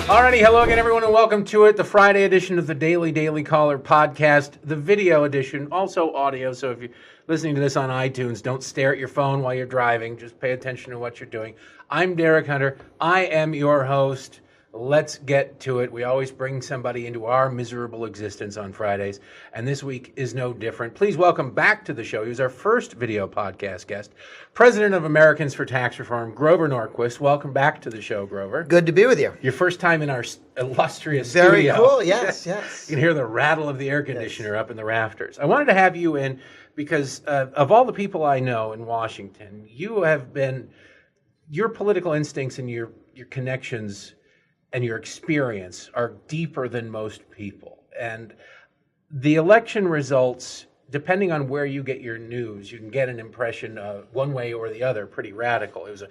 Alrighty, hello again, everyone, and welcome to it, the Friday edition of the Daily Caller podcast, the video edition, also audio. So if you're listening to this on iTunes, don't stare at your phone while you're driving. Just pay attention to what you're doing. I'm Derek Hunter. I am your host. Let's get to it. We always bring somebody into our miserable existence on Fridays, and this week is no different. Please welcome back to the show. He was our first video podcast guest, President of Americans for Tax Reform, Grover Norquist. Welcome back to the show, Grover. Good to be with you. Your first time in our illustrious Very studio. cool, yes, yes. You can hear the rattle of the air conditioner up in the rafters. I wanted to have you in because of all the people I know in Washington, you have been, your political instincts and your connections and your experience are deeper than most people. And the election results, depending on where you get your news, you can get an impression one way or the other, pretty radical. It was a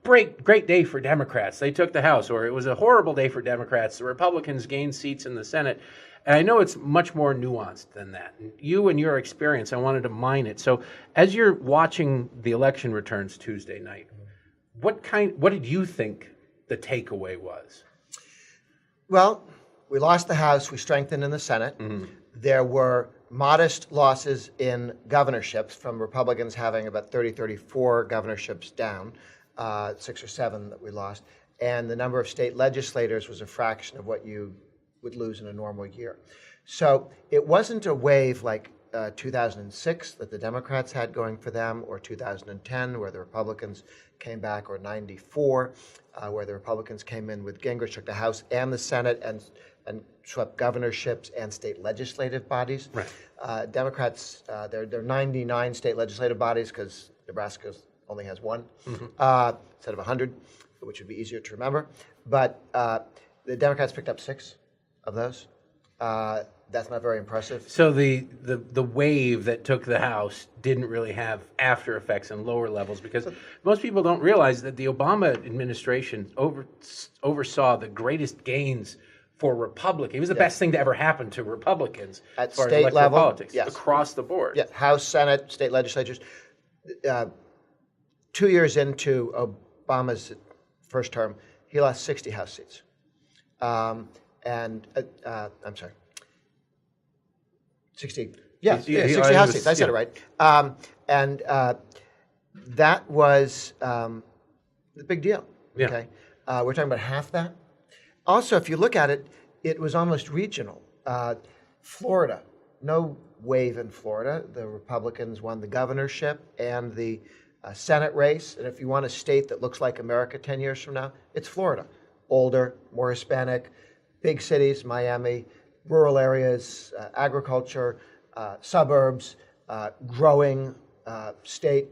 great day for Democrats. They took the House. Or it was a horrible day for Democrats. The Republicans gained seats in the Senate. And I know it's much more nuanced than that. You and your experience, I wanted to mine it. So as you're watching the election returns Tuesday night, what did you think the takeaway was? Well, we lost the House. We strengthened in the Senate. Mm-hmm. There were modest losses in governorships from Republicans having about 34 governorships down, 6 or 7 that we lost. And the number of state legislators was a fraction of what you would lose in a normal year. So it wasn't a wave like 2006 that the Democrats had going for them, or 2010 where the Republicans came back, or 94 where the Republicans came in with Gingrich, took the House and the Senate and swept governorships and state legislative bodies. Right. Democrats, there are 99 state legislative bodies because Nebraska only has one, instead of 100, which would be easier to remember. But the Democrats picked up 6 of those. That's not very impressive. So the wave that took the House didn't really have after effects and lower levels, because most people don't realize that the Obama administration oversaw the greatest gains for Republicans. It was the best thing to ever happen to Republicans at as far state as level, politics, across the board. Yeah, House, Senate, state legislatures. 2 years into Obama's first term, he lost 60 House seats. I'm sorry. 60 House seats. I said it right. That was a big deal. Yeah. Okay, we're talking about half that. Also, if you look at it, it was almost regional. Florida, no wave in Florida. The Republicans won the governorship and the Senate race. And if you want a state that looks like America 10 years from now, it's Florida. Older, more Hispanic, big cities, Miami, rural areas, agriculture, suburbs, growing state.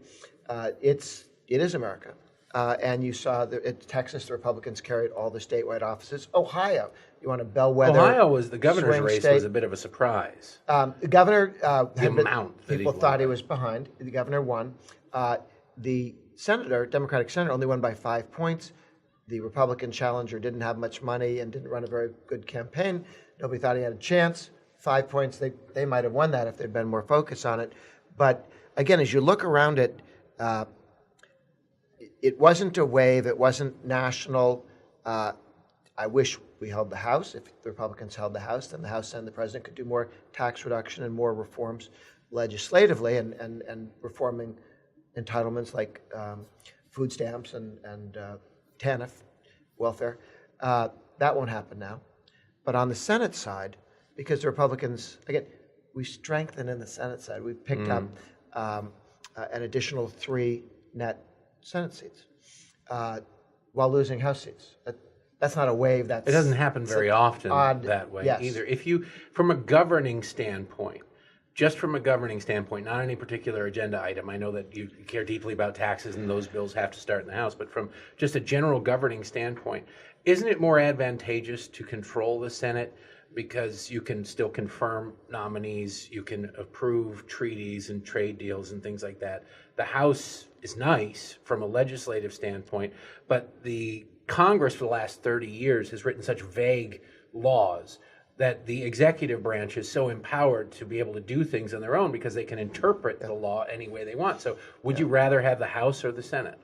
It is America. And you saw Texas, the Republicans carried all the statewide offices. Ohio, you want a bellwether. Ohio was the governor's race state. Was a bit of a surprise. The governor, people thought he was behind. The governor won. The senator, Democratic senator, only won by 5 points. The Republican challenger didn't have much money and didn't run a very good campaign. Nobody thought he had a chance. 5 points, they might have won that if there'd been more focus on it. But again, as you look around it, it wasn't a wave. It wasn't national. I wish we held the House. If the Republicans held the House, then the House and the President could do more tax reduction and more reforms legislatively and reforming entitlements like food stamps and TANF, welfare. That won't happen now. But on the Senate side, because the Republicans, again, we strengthened in the Senate side. We picked up an additional 3 net Senate seats while losing House seats. That's not a wave. It doesn't happen very often that way either. If you, from a governing standpoint, just from a governing standpoint, not any particular agenda item. I know that you care deeply about taxes and those bills have to start in the House, but from just a general governing standpoint, isn't it more advantageous to control the Senate because you can still confirm nominees, you can approve treaties and trade deals and things like that? The House is nice from a legislative standpoint, but the Congress for the last 30 years has written such vague laws that the executive branch is so empowered to be able to do things on their own because they can interpret the law any way they want. So would you rather have the House or the Senate?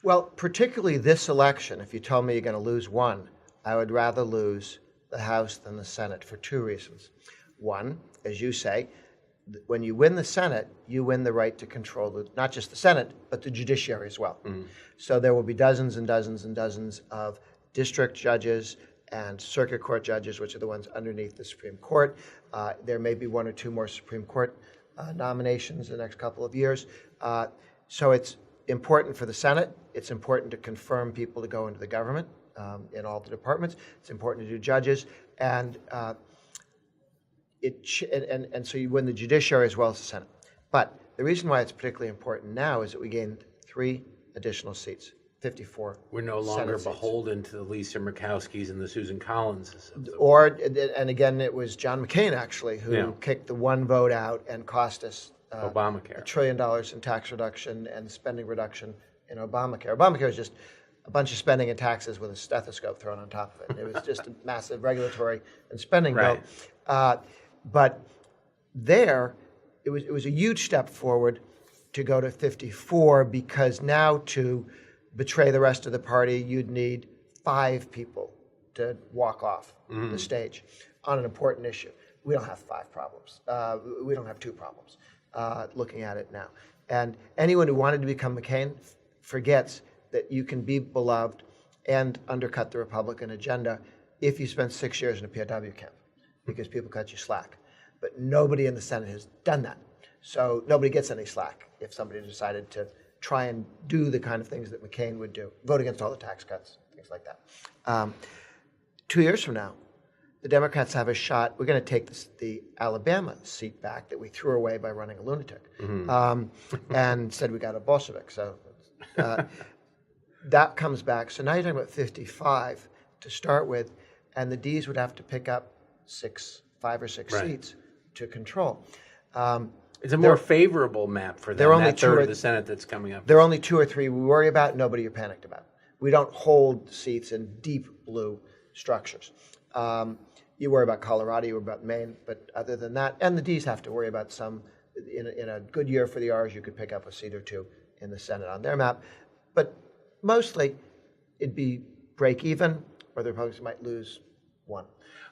Well, particularly this election, if you told me you're going to lose one, I would rather lose the House than the Senate for two reasons. One, as you say, when you win the Senate, you win the right to control not just the Senate, but the judiciary as well. So there will be dozens and dozens and dozens of district judges and circuit court judges, which are the ones underneath the Supreme Court. There may be one or two more Supreme Court nominations in the next couple of years. So it's important for the Senate. It's important to confirm people to go into the government in all the departments. It's important to do judges. And so you win the judiciary as well as the Senate. But the reason why it's particularly important now is that we gained 3 additional seats, 54. We're no longer beholden to the Lisa Murkowskis and the Susan Collinses. And again, it was John McCain, actually, who kicked the one vote out and cost us Obamacare. $1 trillion in tax reduction and spending reduction in Obamacare. Obamacare was just a bunch of spending and taxes with a stethoscope thrown on top of it. It was just a massive regulatory and spending bill. But there, it was a huge step forward to go to 54, because now to betray the rest of the party, you'd need 5 people to walk off the stage on an important issue. We don't have 5 problems. We don't have 2 problems looking at it now. And anyone who wanted to become McCain forgets that you can be beloved and undercut the Republican agenda if you spend 6 years in a POW camp, because people cut you slack. But nobody in the Senate has done that. So nobody gets any slack if somebody decided to try and do the kind of things that McCain would do, vote against all the tax cuts, things like that. 2 years from now, the Democrats have a shot. We're going to take the Alabama seat back that we threw away by running a lunatic, and said we got a Bolshevik. So that comes back. So now you're talking about 55 to start with, and the Ds would have to pick up 5 or 6 seats to control. It's a more favorable map for them, there are only that third of the Senate that's coming up. There are only 2 or 3 we worry about, nobody you're panicked about. We don't hold seats in deep blue structures. You worry about Colorado, you worry about Maine, but other than that, and the Ds have to worry about some, in a good year for the Rs, you could pick up a seat or 2 in the Senate on their map. But mostly, it'd be break even, or the Republicans might lose 1.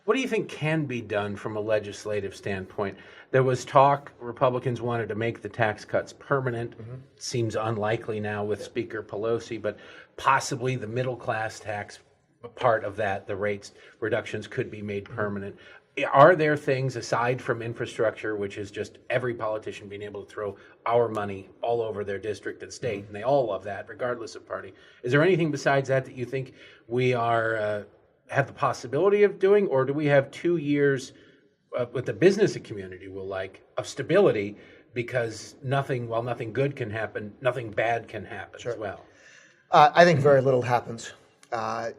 What do you think can be done from a legislative standpoint? There was talk Republicans wanted to make the tax cuts permanent. Seems unlikely now with Speaker Pelosi, but possibly the middle class tax part of that, the rates reductions, could be made permanent. Are there things aside from infrastructure, which is just every politician being able to throw our money all over their district and state, and they all love that regardless of party? Is there anything besides that you think we are have the possibility of doing, or do we have 2 years what the business community will like of stability, because nothing good can happen, nothing bad can happen as well? I think very little happens.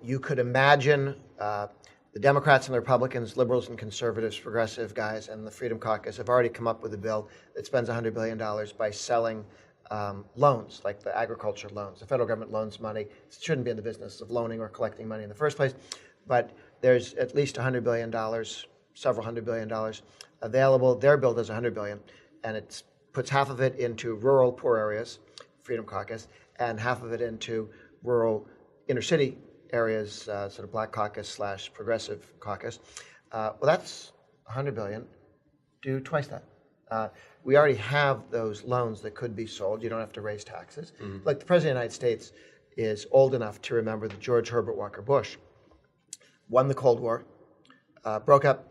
You could imagine the Democrats and the Republicans, liberals and conservatives, progressive guys, and the Freedom Caucus have already come up with a bill that spends $100 billion by selling loans, like the agriculture loans. The federal government loans money. It shouldn't be in the business of loaning or collecting money in the first place, but there's at least $100 billion, several $100 billion available. Their bill does $100 billion, and it puts half of it into rural poor areas, Freedom Caucus, and half of it into rural inner city areas, sort of Black Caucus / Progressive Caucus. Well, that's $100 billion. Do twice that. We already have those loans that could be sold. You don't have to raise taxes. Like the President of the United States is old enough to remember that George Herbert Walker Bush won the Cold War, broke up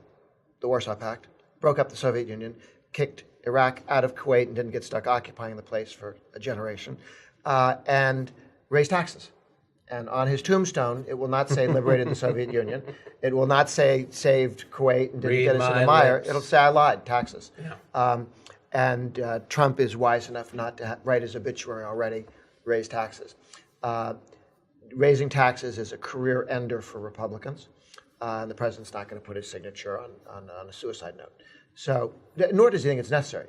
the Warsaw Pact, broke up the Soviet Union, kicked Iraq out of Kuwait and didn't get stuck occupying the place for a generation, and raised taxes. And on his tombstone, it will not say liberated the Soviet Union. It will not say saved Kuwait and didn't get us in the mire. It'll say I lied, taxes. And Trump is wise enough not to write his obituary already, raise taxes. Raising taxes is a career ender for Republicans, and the president's not going to put his signature on a suicide note. So, nor does he think it's necessary,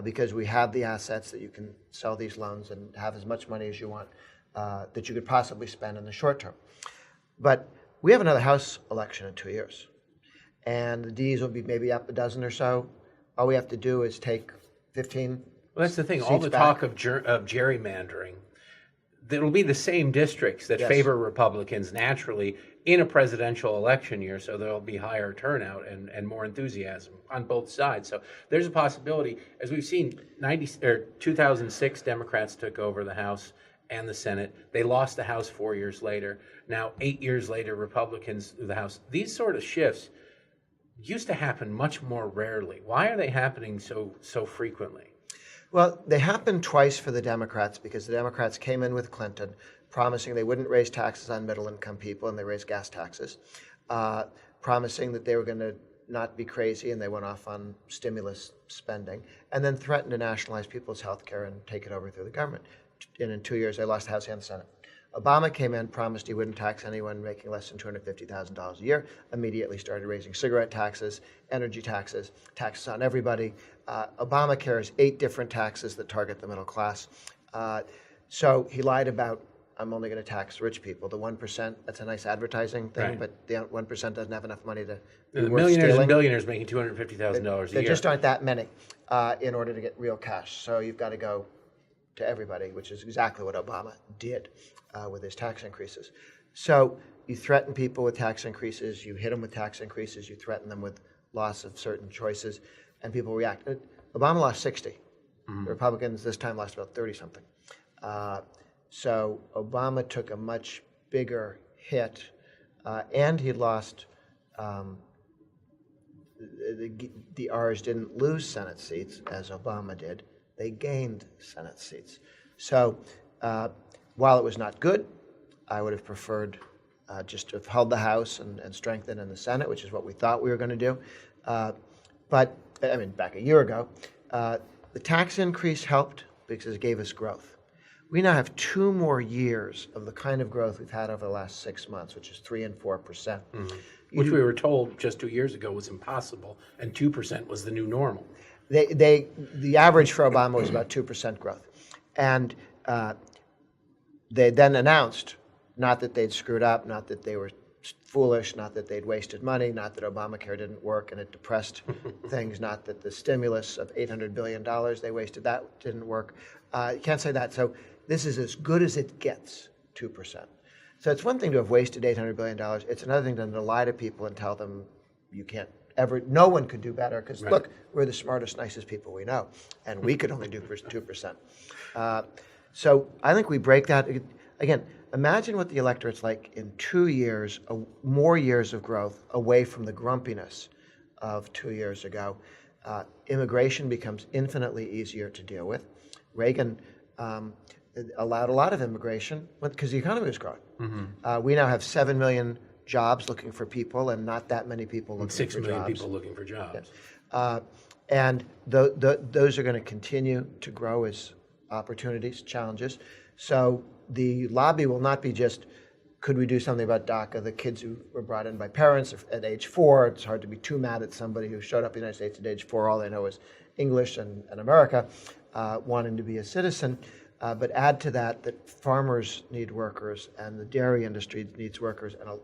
because we have the assets that you can sell these loans and have as much money as you want that you could possibly spend in the short term. But we have another House election in 2 years, and the Ds will be maybe up a dozen or so. All we have to do is take 15. Well, that's the thing. All the back. talk of gerrymandering, it'll be the same districts that Yes. favor Republicans naturally in a presidential election year, so there'll be higher turnout and more enthusiasm on both sides. So there's a possibility, as we've seen, 2006 Democrats took over the House and the Senate. They lost the House 4 years later. Now, 8 years later, Republicans through the House. These sort of shifts used to happen much more rarely. Why are they happening so frequently? Well, they happened twice for the Democrats because the Democrats came in with Clinton promising they wouldn't raise taxes on middle-income people, and they raised gas taxes, promising that they were going to not be crazy, and they went off on stimulus spending, and then threatened to nationalize people's health care and take it over through the government. And in 2 years, they lost the House and the Senate. Obama came in, promised he wouldn't tax anyone making less than $250,000 a year, immediately started raising cigarette taxes, energy taxes, taxes on everybody. Obamacare is 8 different taxes that target the middle class. So he lied about, I'm only going to tax rich people. The 1%, that's a nice advertising thing, Right. but the 1% doesn't have enough money to be The worth millionaires stealing. and billionaires making $250,000 a There year. just aren't that many in order to get real cash. So you've got to go to everybody, which is exactly what Obama did with his tax increases. So you threaten people with tax increases, you hit them with tax increases, you threaten them with loss of certain choices, and people react. Obama lost 60. The Republicans this time lost about 30-something. So Obama took a much bigger hit, and he lost, the R's didn't lose Senate seats, as Obama did. They gained Senate seats. So while it was not good, I would have preferred just to have held the House and strengthened in the Senate, which is what we thought we were going to do. But, I mean, back a year ago, the tax increase helped because it gave us growth. We now have 2 more years of the kind of growth we've had over the last 6 months, which is 3 and 4%. Which we were told just 2 years ago was impossible, and 2% was the new normal. The average for Obama was about 2% growth. And they then announced, not that they'd screwed up, not that they were foolish, not that they'd wasted money, not that Obamacare didn't work and it depressed things, not that the stimulus of $800 billion they wasted, that didn't work. You can't say that. So this is as good as it gets, 2%. So it's one thing to have wasted $800 billion. It's another thing to lie to people and tell them you can't ever, no one could do better because, Right. Look, we're the smartest, nicest people we know, and we could only do 2%. So I think we break that. Again, imagine what the electorate's like in 2 years, more years of growth away from the grumpiness of 2 years ago. Immigration becomes infinitely easier to deal with. Reagan allowed a lot of immigration because the economy was growing. We now have 7 million jobs looking for people and not that many people looking for jobs. 6 million people looking for jobs. Yes. And those are going to continue to grow as opportunities, challenges. So the lobby will not be just, could we do something about DACA? The kids who were brought in by parents at age 4, it's hard to be too mad at somebody who showed up in the United States at age 4, all they know is English and America, wanting to be a citizen. But add to that farmers need workers and the dairy industry needs workers, and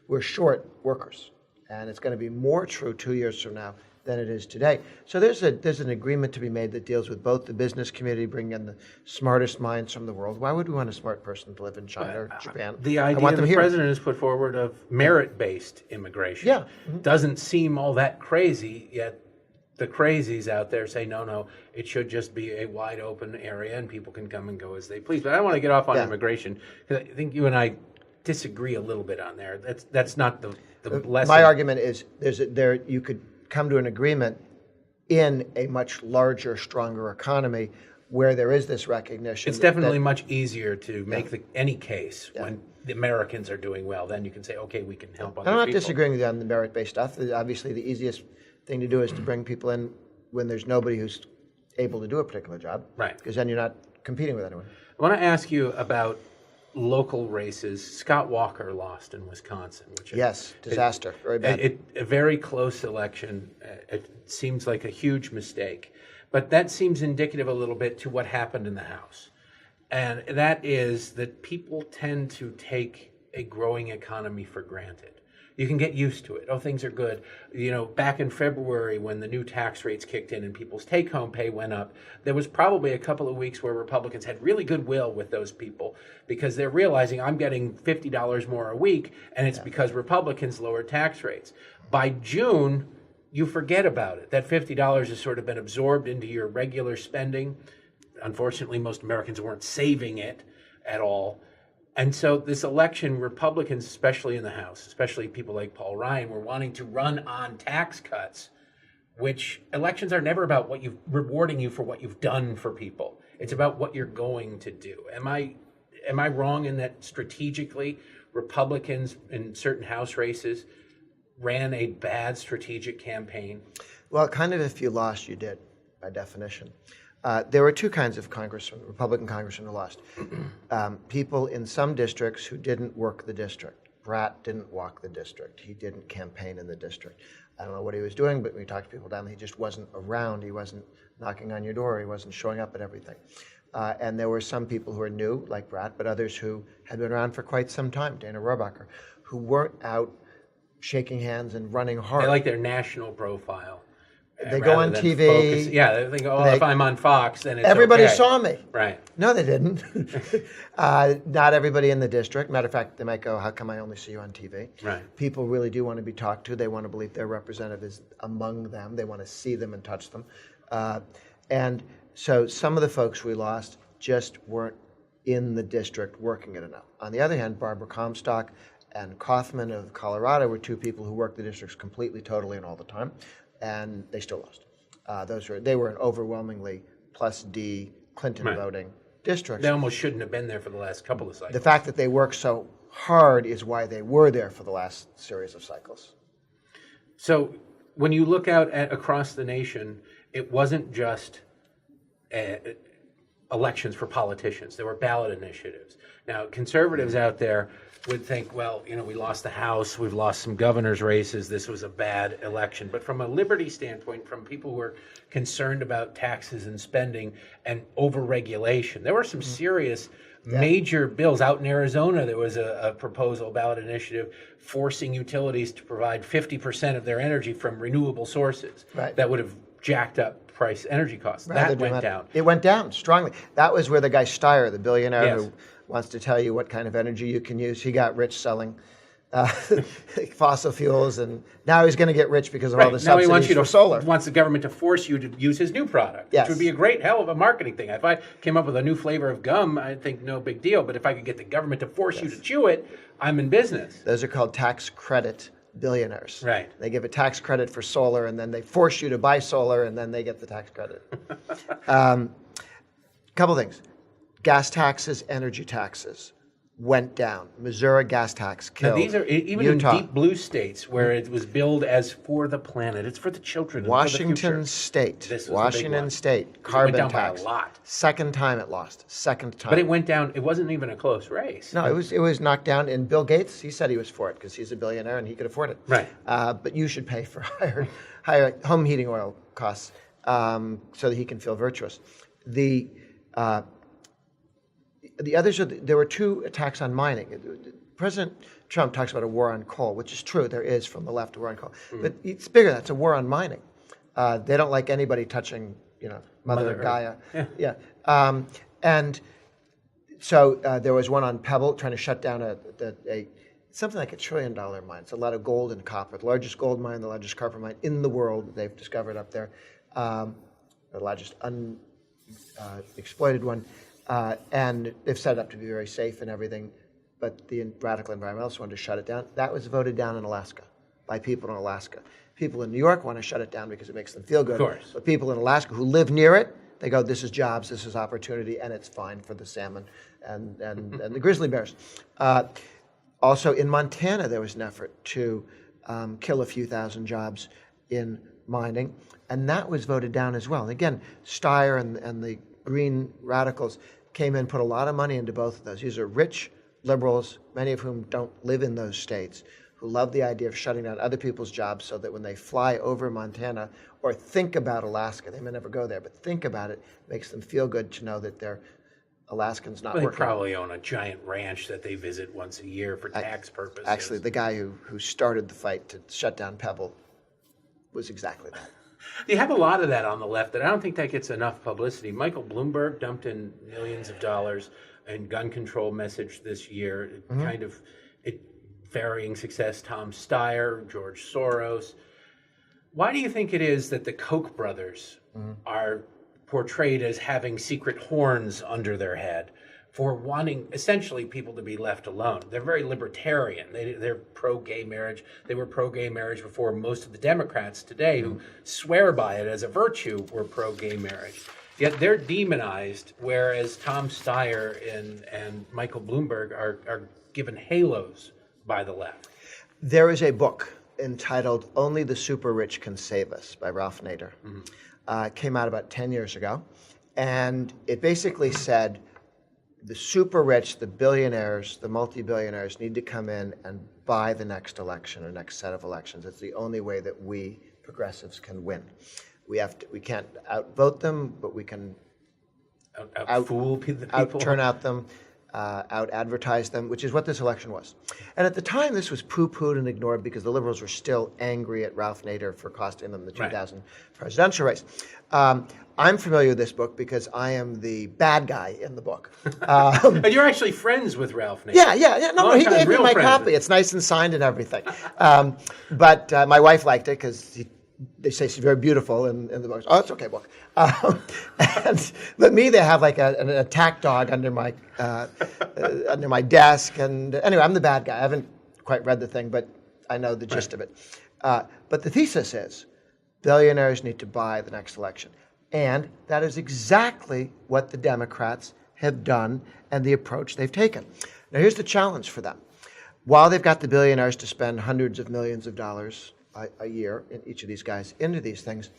we're short workers. And it's going to be more true 2 years from now than it is today. So there's an agreement to be made that deals with both the business community, bringing in the smartest minds from the world. Why would we want a smart person to live in China or Japan? The I idea want the them here. president has put forward of merit-based immigration Yeah. doesn't seem all that crazy, yet the crazies out there say, no, it should just be a wide open area and people can come and go as they please. But I don't want to get off on immigration, because I think you and I disagree a little bit on there. That's not the lesson. My argument is you could come to an agreement in a much larger, stronger economy where there is this recognition. It's definitely much easier to make any case when the Americans are doing well. Then you can say, okay, we can help other I'm not people. disagreeing with you on the merit-based stuff. Obviously, the easiest thing to do is to bring people in when there's nobody who's able to do a particular job. Right. Because then you're not competing with anyone. I want to ask you about local races. Scott Walker lost in Wisconsin. Which Yes, disaster. Very bad. A very close election. It seems like a huge mistake. But that seems indicative a little bit to what happened in the House. And that is that people tend to take a growing economy for granted. You can get used to it. Oh, things are good. You know, back in February when the new tax rates kicked in and people's take-home pay went up, there was probably a couple of weeks where Republicans had really goodwill with those people because they're realizing I'm getting $50 more a week, and it's because Republicans lowered tax rates. By June, you forget about it. That $50 has sort of been absorbed into your regular spending. Unfortunately, most Americans weren't saving it at all. And so this election, Republicans, especially in the House, especially people like Paul Ryan, were wanting to run on tax cuts, which elections are never about rewarding you for what you've done for people. It's about what you're going to do. Am I wrong in that strategically Republicans in certain House races ran a bad strategic campaign? Well, kind of if you lost, you did, by definition. There were two kinds of Republican congressmen who lost. People in some districts who didn't work the district. Bratt didn't walk the district. He didn't campaign in the district. I don't know what he was doing, but when we talked to people down there, he just wasn't around. He wasn't knocking on your door. He wasn't showing up at everything. And there were some people who were new, like Bratt, but others who had been around for quite some time, Dana Rohrabacher, who weren't out shaking hands and running hard. They like their national profile. They go on TV. They think, if I'm on Fox, then it's everybody okay. saw me. Right. No, they didn't. Not everybody in the district. Matter of fact, they might go, how come I only see you on TV? Right. People really do want to be talked to. They want to believe their representative is among them. They want to see them and touch them. And so some of the folks we lost just weren't in the district working it enough. On the other hand, Barbara Comstock and Kaufman of Colorado were two people who worked the districts completely, totally, and all the time. And they still lost. They were an overwhelmingly plus D Clinton voting districts. They almost shouldn't have been there for the last couple of cycles. The fact that they worked so hard is why they were there for the last series of cycles. So when you look out across the nation, it wasn't just elections for politicians. There were ballot initiatives. Now, conservatives out there would think, well, we lost the House, we've lost some governor's races, this was a bad election. But from a liberty standpoint, from people who are concerned about taxes and spending and over-regulation, there were some serious major bills. Out in Arizona, there was a proposal, ballot initiative, forcing utilities to provide 50% of their energy from renewable sources. Right. That would have jacked up energy costs. That went down. It went down strongly. That was where the guy Steyer, the billionaire who wants to tell you what kind of energy you can use, he got rich selling fossil fuels, and now he's going to get rich because of all the subsidies for solar. Wants the government to force you to use his new product, which would be a great hell of a marketing thing. If I came up with a new flavor of gum, I'd think no big deal. But if I could get the government to force you to chew it, I'm in business. Those are called tax credit billionaires. Right. They give a tax credit for solar, and then they force you to buy solar, and then they get the tax credit. Couple things. Gas taxes, energy taxes went down. Missouri gas tax killed. Now these are even Utah. in deep blue states where it was billed as for the planet. It's for the children. Washington State. Washington State. Carbon it went down tax. by a lot. Second time it lost. Second time. But it went down. It wasn't even a close race. No, it was knocked down. And Bill Gates, he said he was for it because he's a billionaire and he could afford it. Right. But you should pay for higher home heating oil costs so that he can feel virtuous. The others there were two attacks on mining. President Trump talks about a war on coal, which is true. There is from the left a war on coal, but it's bigger. That's a war on mining. They don't like anybody touching, Mother Gaia. Yeah. And so there was one on Pebble trying to shut down a something like $1 trillion mine. It's a lot of gold and copper. The largest gold mine, the largest copper mine in the world they've discovered up there. The largest unexploited one. And they've set it up to be very safe and everything, but the radical environmentalists wanted to shut it down. That was voted down in Alaska by people in Alaska. People in New York want to shut it down because it makes them feel good. Of course. But people in Alaska who live near it, they go, this is jobs, this is opportunity, and it's fine for the salmon and the grizzly bears. Also in Montana, there was an effort to kill a few thousand jobs in mining, and that was voted down as well. And again, Steyer and the Green radicals came in, put a lot of money into both of those. These are rich liberals, many of whom don't live in those states, who love the idea of shutting down other people's jobs so that when they fly over Montana or think about Alaska, they may never go there, but think about it, makes them feel good to know that their Alaskans not Well, they working. probably own a giant ranch that they visit once a year for tax purposes. Actually, the guy who started the fight to shut down Pebble was exactly that. You have a lot of that on the left that I don't think that gets enough publicity. Michael Bloomberg dumped in millions of dollars in gun control message this year, kind of varying success. Tom Steyer, George Soros. Why do you think it is that the Koch brothers are portrayed as having secret horns under their head for wanting essentially people to be left alone? They're very libertarian. They're pro-gay marriage. They were pro-gay marriage before most of the Democrats today who swear by it as a virtue were pro-gay marriage. Yet they're demonized, whereas Tom Steyer and Michael Bloomberg are given halos by the left. There is a book entitled Only the Super Rich Can Save Us by Ralph Nader. Came out about 10 years ago. And it basically said the super rich, the billionaires, the multi-billionaires need to come in and buy the next election or next set of elections. It's the only way that we progressives can win. We can't outvote them, but we can Out-fool the people. out-turn out them, out-advertise them, which is what this election was. And at the time, this was poo-pooed and ignored because the liberals were still angry at Ralph Nader for costing them the 2000 presidential race. I'm familiar with this book because I am the bad guy in the book. And you're actually friends with Ralph Nader. Yeah. No, he Long-time gave me real my friends. copy. It's nice and signed and everything. But my wife liked it because they say she's very beautiful in the book. Oh, it's okay book. But me, they have like an attack dog under my desk. And anyway, I'm the bad guy. I haven't quite read the thing, but I know the gist of it. But the thesis is billionaires need to buy the next election. And that is exactly what the Democrats have done and the approach they've taken. Now, here's the challenge for them. While they've got the billionaires to spend hundreds of millions of dollars a year in each of these guys into these things,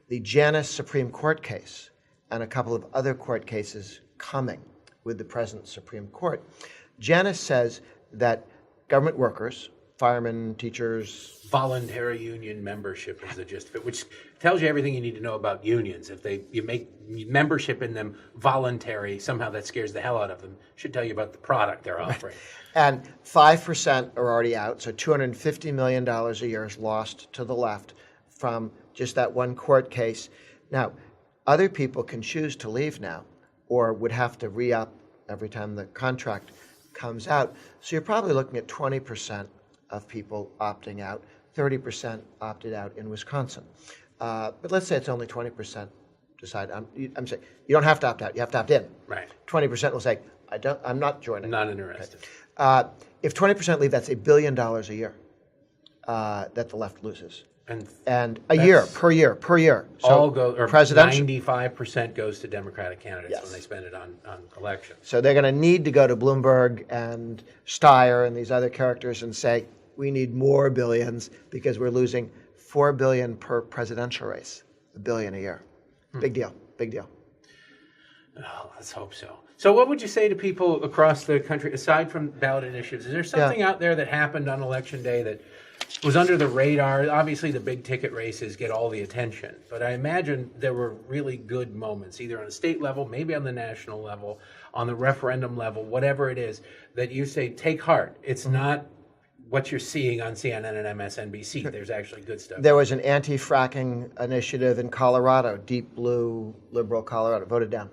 the Janus Supreme Court case and a couple of other court cases coming with the present Supreme Court, Janus says that government workers, firemen, teachers, Voluntary union membership is the gist of it, which tells you everything you need to know about unions. If you make membership in them voluntary, somehow that scares the hell out of them. Should tell you about the product they're offering. and 5% are already out, so $250 million a year is lost to the left from just that one court case. Now, other people can choose to leave now or would have to re-up every time the contract comes out. So you're probably looking at 20% of people opting out. 30% opted out in Wisconsin. But let's say it's only 20% decide. I'm saying you don't have to opt out. You have to opt in. Right. 20% will say, I'm not joining. Not interested. If 20% leave, that's $1 billion a year that the left loses. And a year, per year. So all go, or presidential. 95% goes to Democratic candidates Yes. when they spend it on elections. So they're going to need to go to Bloomberg and Steyer and these other characters and say, we need more billions because we're losing $4 billion per presidential race, $1 billion a year. Big deal. Oh, let's hope so. So what would you say to people across the country, aside from ballot initiatives? Is there something out there that happened on Election Day that was under the radar? Obviously, the big ticket races get all the attention, but I imagine there were really good moments, either on the state level, maybe on the national level, on the referendum level, whatever it is, that you say, take heart. It's not what you're seeing on CNN and MSNBC. There's actually good stuff. There was an anti-fracking initiative in Colorado, deep blue liberal Colorado, voted down.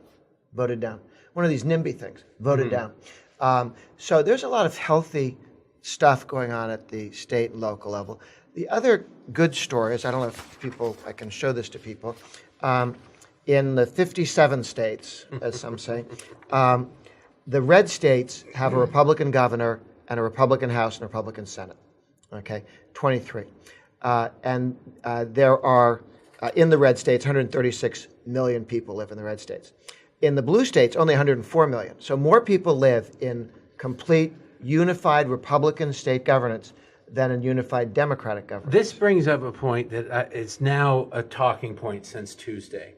One of these NIMBY things, voted down. So there's a lot of healthy stuff going on at the state and local level. The other good story is, I don't know if I can show this to people, in the 57 states, as some say, the red states have a Republican governor and a Republican House and a Republican Senate, okay, 23. And there are, in the red states, 136 million people live in the red states. In the blue states, only 104 million. So more people live in complete, unified Republican state governance than in unified Democratic governance. This brings up a point that is now a talking point since Tuesday.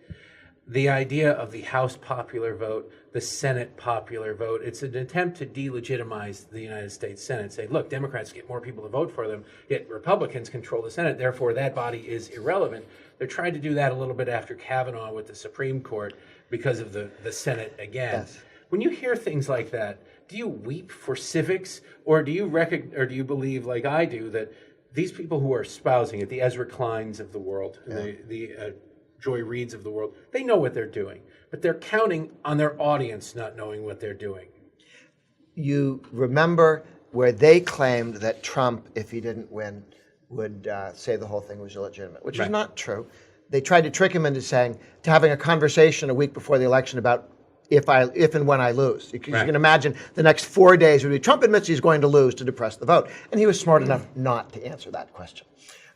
The idea of the House popular vote, the Senate popular vote, it's an attempt to delegitimize the United States Senate. Say, look, Democrats get more people to vote for them, yet Republicans control the Senate, therefore that body is irrelevant. They're trying to do that a little bit after Kavanaugh with the Supreme Court because of the Senate again. Yes. When you hear things like that, do you weep for civics, or do you believe, like I do, that these people who are espousing it, the Ezra Kleins of the world, the Joy Reids of the world, they know what they're doing, but they're counting on their audience not knowing what they're doing. You remember where they claimed that Trump, if he didn't win, would say the whole thing was illegitimate, which is not true. They tried to trick him into having a conversation a week before the election about if and when I lose. You can imagine the next 4 days would be Trump admits he's going to lose to depress the vote. And he was smart enough not to answer that question.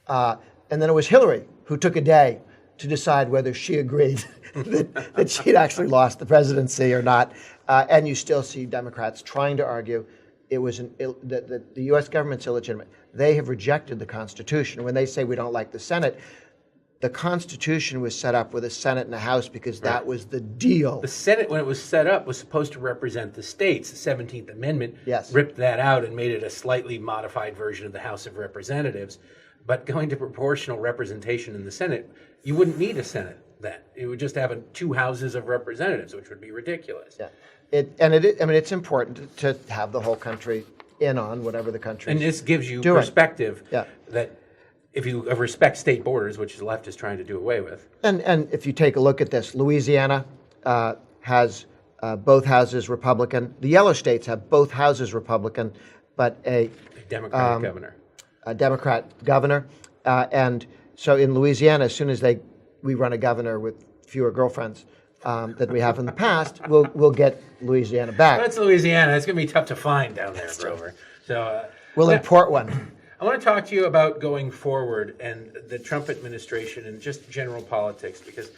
And then it was Hillary who took a day to decide whether she agreed that she'd actually lost the presidency or not. And you still see Democrats trying to argue that the U.S. government's illegitimate. They have rejected the Constitution. When they say we don't like the Senate, the Constitution was set up with a Senate and a House because that was the deal. The Senate, when it was set up, was supposed to represent the states. The 17th Amendment ripped that out and made it a slightly modified version of the House of Representatives. But going to proportional representation in the Senate, you wouldn't need a Senate then. It would just have two houses of representatives, which would be ridiculous. Yeah. It's important to have the whole country in on whatever the country and this gives you perspective that if you respect state borders, which the left is trying to do away with. And if you take a look at this, Louisiana has both houses Republican. The yellow states have both houses Republican, but a Democratic governor. A Democrat governor. And so in Louisiana, as soon as we run a governor with fewer girlfriends than we have in the past, we'll get Louisiana back. That's Louisiana. It's going to be tough to find down there, Grover. So we'll import one. I want to talk to you about going forward and the Trump administration and just general politics because,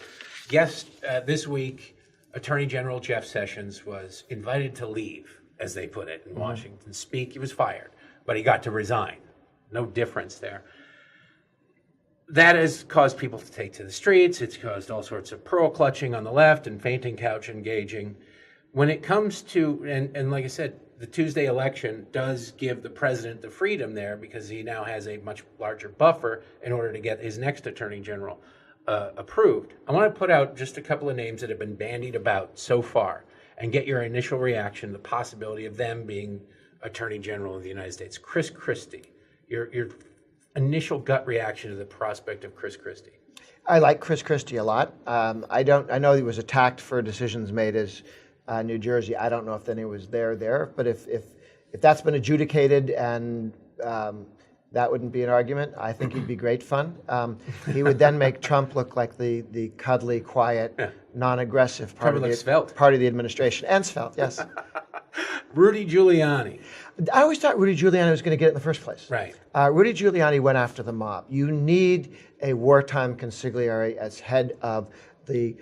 this week, Attorney General Jeff Sessions was invited to leave, as they put it, in Washington. Speak. He was fired, but he got to resign. No difference there. That has caused people to take to the streets. It's caused all sorts of pearl clutching on the left and fainting couch engaging. When it comes to, and like I said, the Tuesday election does give the president the freedom there because he now has a much larger buffer in order to get his next attorney general approved. I want to put out just a couple of names that have been bandied about so far and get your initial reaction, the possibility of them being attorney general of the United States. Chris Christie, your initial gut reaction to the prospect of Chris Christie. I like Chris Christie a lot. I know he was attacked for decisions made as New Jersey. I don't know if any was there, but if that's been adjudicated and that wouldn't be an argument, I think he'd be great fun. He would then make Trump look like the cuddly, quiet, non-aggressive part of the administration. And svelte, yes. Rudy Giuliani. I always thought Rudy Giuliani was going to get it in the first place. Right. Rudy Giuliani went after the mob. You need a wartime consigliere as head of the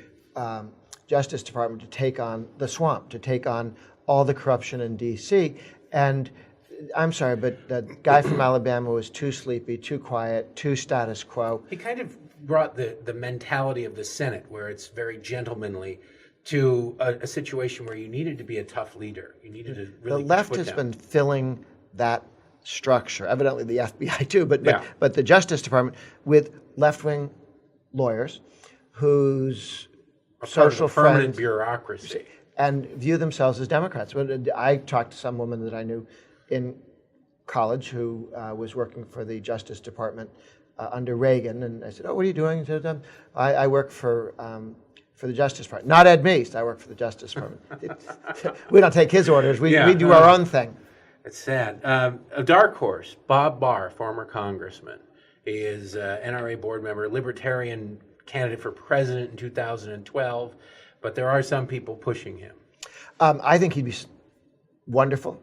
Justice Department to take on the swamp, to take on all the corruption in D.C. And I'm sorry, but the guy from Alabama was too sleepy, too quiet, too status quo. He kind of brought the mentality of the Senate, where it's very gentlemanly, to a situation where you needed to be a tough leader. You needed to really. The left has been filling that structure, evidently the FBI too, but the Justice Department with left-wing lawyers whose social permanent bureaucracy and view themselves as Democrats. I talked to some woman that I knew in college who was working for the Justice Department under Reagan, and I said, "Oh, what are you doing?" She said, I work for the Justice Department. Not Ed Meese. I work for the Justice Department. We don't take his orders. We do our own thing. It's sad. A dark horse, Bob Barr, former congressman. He is NRA board member, Libertarian candidate for president in 2012, but there are some people pushing him. I think he'd be wonderful.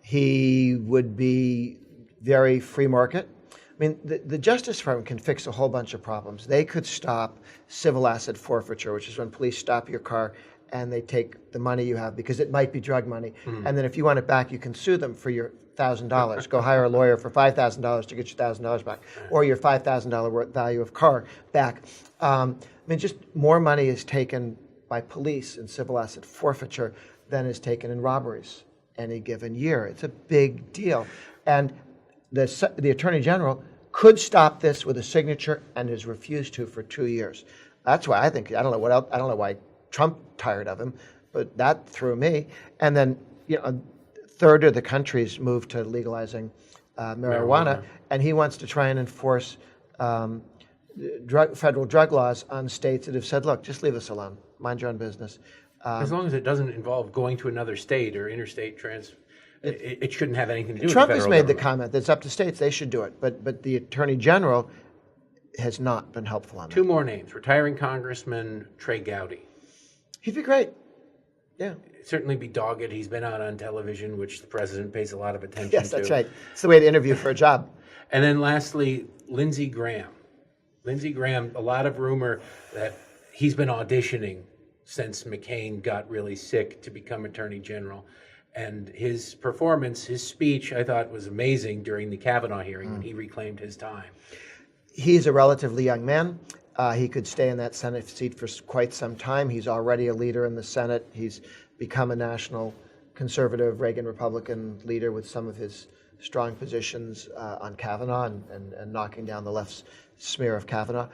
He would be very free market. I mean, the Justice Department can fix a whole bunch of problems. They could stop civil asset forfeiture, which is when police stop your car and they take the money you have because it might be drug money. Mm-hmm. And then if you want it back, you can sue them for your $1,000. Go hire a lawyer for $5,000 to get your $1,000 back, or your $5,000 value of car back. I mean, just more money is taken by police in civil asset forfeiture than is taken in robberies any given year. It's a big deal. And the Attorney General could stop this with a signature and has refused to for 2 years. That's why I don't know why Trump tired of him. but that threw me. And then, a third of the country's moved to legalizing marijuana, and he wants to try and enforce federal drug laws on states that have said, look, just leave us alone, mind your own business. As long as it doesn't involve going to another state or interstate it shouldn't have anything to do with Trump the has federal made the government. comment that it's up to states, they should do it, but the Attorney General has not been helpful on that. Two more names, retiring Congressman Trey Gowdy. He'd be great. Yeah. Certainly be dogged. He's been out on television, which the president pays a lot of attention Yes, to. that's right. It's the way to interview for a job. And then lastly, Lindsey Graham. Lindsey Graham, a lot of rumor that he's been auditioning since McCain got really sick to become Attorney General. And his performance, his speech, I thought was amazing during the Kavanaugh hearing when he reclaimed his time. He's a relatively young man. He could stay in that Senate seat for quite some time. He's already a leader in the Senate. He's become a national conservative Reagan Republican leader with some of his strong positions on Kavanaugh and knocking down the left's smear of Kavanaugh.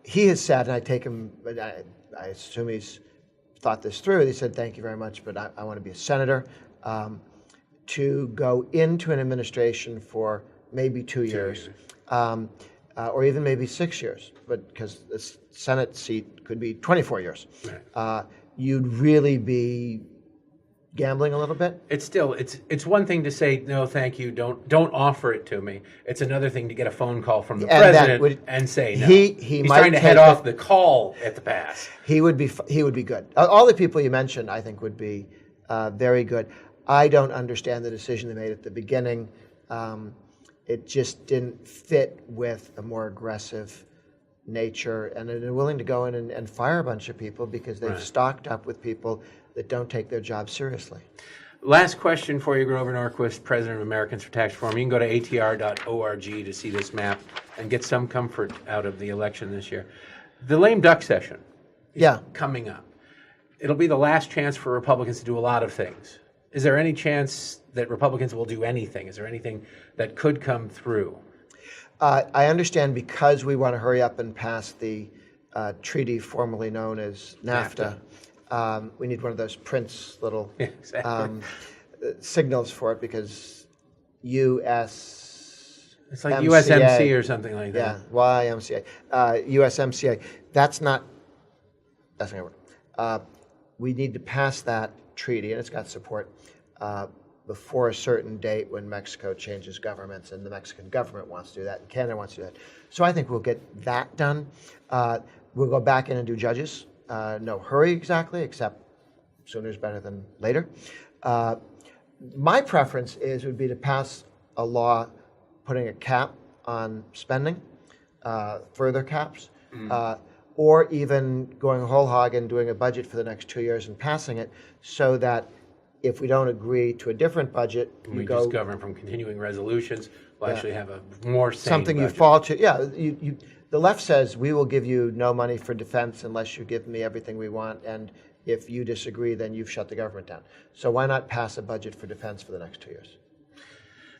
He has said, and I take him, I assume he's thought this through. He said, thank you very much, but I want to be a senator. To go into an administration for maybe 2 years. Or even maybe 6 years, but because the Senate seat could be 24 years. Right. You'd really be gambling a little bit. It's one thing to say no, thank you, don't offer it to me. It's another thing to get a phone call from the president and say no. He's might trying to head off the call at the pass. He would be good. All the people you mentioned, I think, would be very good. I don't understand the decision they made at the beginning. It just didn't fit with a more aggressive nature, and they're willing to go in and fire a bunch of people because they've stocked up with people that don't take their job seriously. Last question for you, Grover Norquist, President of Americans for Tax Reform. You can go to atr.org to see this map and get some comfort out of the election this year. The lame duck session is coming up. It'll be the last chance for Republicans to do a lot of things. Is there any chance that Republicans will do anything? Is there anything that could come through? I understand because we want to hurry up and pass the treaty formerly known as NAFTA. We need one of those Prince little signals for it because U.S. It's like USMC or something like that. Yeah, YMCA. USMCA. That's not going to work. We need to pass that treaty, and it's got support, before a certain date when Mexico changes governments, and the Mexican government wants to do that, and Canada wants to do that. So I think we'll get that done. We'll go back in and do judges. No hurry exactly, except sooner is better than later. My preference would be to pass a law putting a cap on spending, further caps, or even going whole hog and doing a budget for the next 2 years and passing it so that if we don't agree to a different budget, we just govern from continuing resolutions. We'll actually have a more sane something budget. You fall to. Yeah, the left says we will give you no money for defense unless you give me everything we want, and if you disagree, then you've shut the government down. So why not pass a budget for defense for the next 2 years?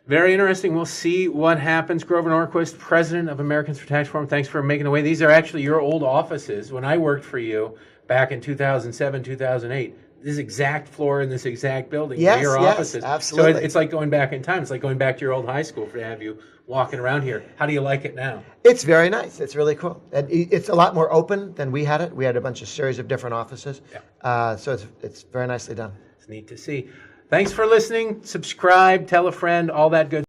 Very interesting. We'll see what happens. Grover Norquist, President of Americans for Tax Reform, thanks for making the way. These are actually your old offices. When I worked for you back in 2007, 2008, this exact floor in this exact building were your offices. Absolutely. So it's like going back in time. It's like going back to your old high school to have you walking around here. How do you like it now? It's very nice. It's really cool. And it's a lot more open than we had it. We had a series of different offices. Yeah. So it's very nicely done. It's neat to see. Thanks for listening. Subscribe, tell a friend, all that good